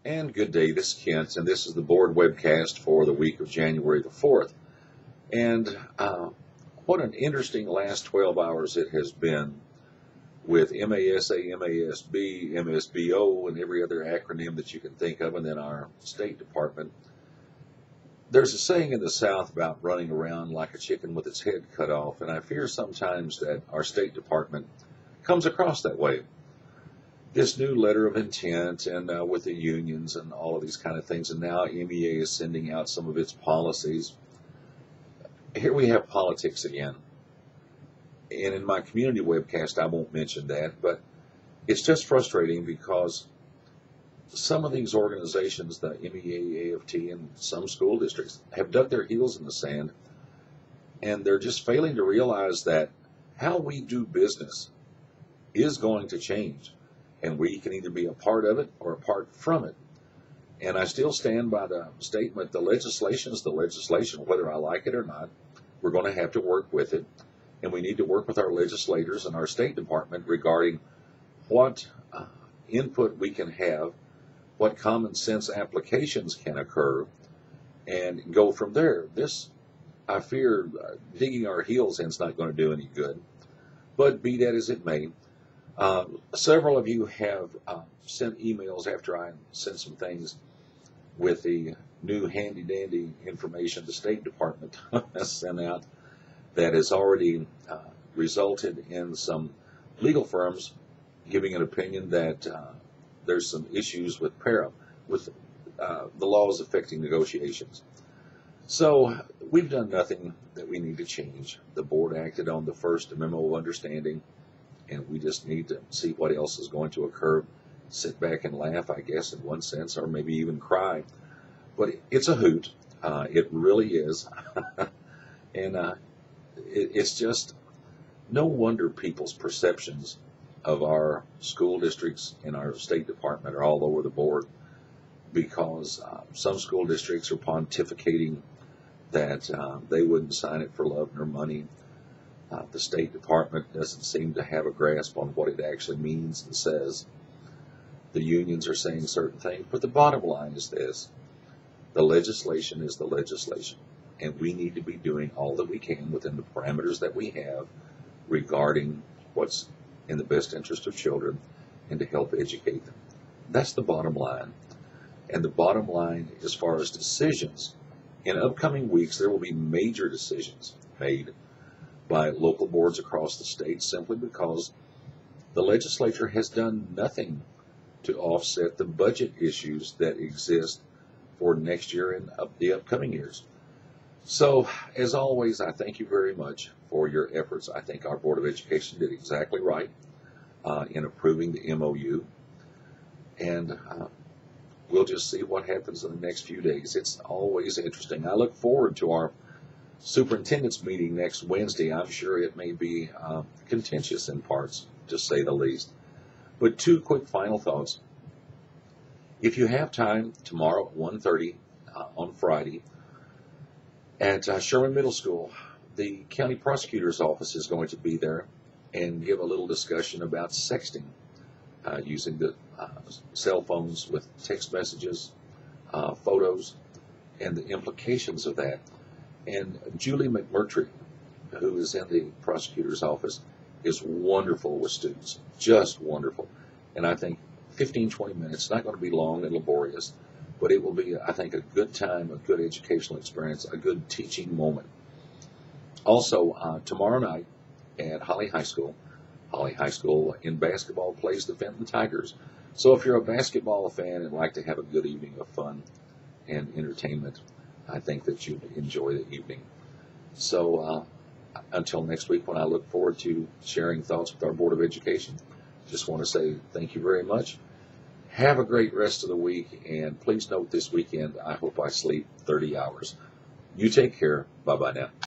And good day, this is Kent, and this is the board webcast for the week of January the 4th. And what an interesting last 12 hours it has been with MASA, MASB, MSBO, and every other acronym that you can think of, and then our State Department. There's a saying in the South about running around like a chicken with its head cut off, and I fear sometimes that our State Department comes across that way. This new letter of intent and with the unions and all of these kind of things, and now MEA is sending out some of its policies. Here we have politics again. And in my community webcast, I won't mention that, but it's just frustrating because some of these organizations, the MEA, AFT, and some school districts, have dug their heels in the sand, and they're just failing to realize that how we do business is going to change. And we can either be a part of it or apart from it. And I still stand by the statement, the legislation is the legislation, whether I like it or not. We're going to have to work with it. And we need to work with our legislators and our State Department regarding what input we can have, what common sense applications can occur, and go from there. This, I fear, digging our heels in is not going to do any good. But be that as it may, several of you have sent emails after I sent some things with the new handy-dandy information the State Department has sent out that has already resulted in some legal firms giving an opinion that there's some issues with the laws affecting negotiations. So we've done nothing that we need to change. The board acted on the first memo of understanding, and we just need to see what else is going to occur. Sit back and laugh, I guess, in one sense, or maybe even cry. But it's a hoot. It really is. And it's just no wonder people's perceptions of our school districts and our State Department are all over the board, because some school districts are pontificating that they wouldn't sign it for love nor money. The State Department doesn't seem to have a grasp on what it actually means and says. The unions are saying certain things, but the bottom line is this. The legislation is the legislation, and we need to be doing all that we can within the parameters that we have regarding what's in the best interest of children and to help educate them. That's the bottom line. And the bottom line, as far as decisions, in upcoming weeks there will be major decisions made by local boards across the state, simply because the legislature has done nothing to offset the budget issues that exist for next year and the upcoming years. So, as always, I thank you very much for your efforts. I think our Board of Education did exactly right in approving the MOU, and we'll just see what happens in the next few days. It's always interesting. I look forward to our superintendent's meeting next Wednesday. I'm sure it may be contentious in parts, to say the least. But two quick final thoughts. If you have time, tomorrow at 1:30 on Friday at Sherman Middle School, the county prosecutor's office is going to be there and give a little discussion about sexting, using the cell phones with text messages, photos, and the implications of that. And Julie McMurtry, who is in the prosecutor's office, is wonderful with students, just wonderful. And I think 15-20 minutes, not going to be long and laborious, but it will be, I think, a good time, a good educational experience, a good teaching moment. Also, tomorrow night at Holly High School in basketball plays the Fenton Tigers. So if you're a basketball fan and like to have a good evening of fun and entertainment, I think that you'd enjoy the evening. So until next week, when I look forward to sharing thoughts with our Board of Education, just want to say thank you very much. Have a great rest of the week, and please note this weekend, I hope I sleep 30 hours. You take care. Bye-bye now.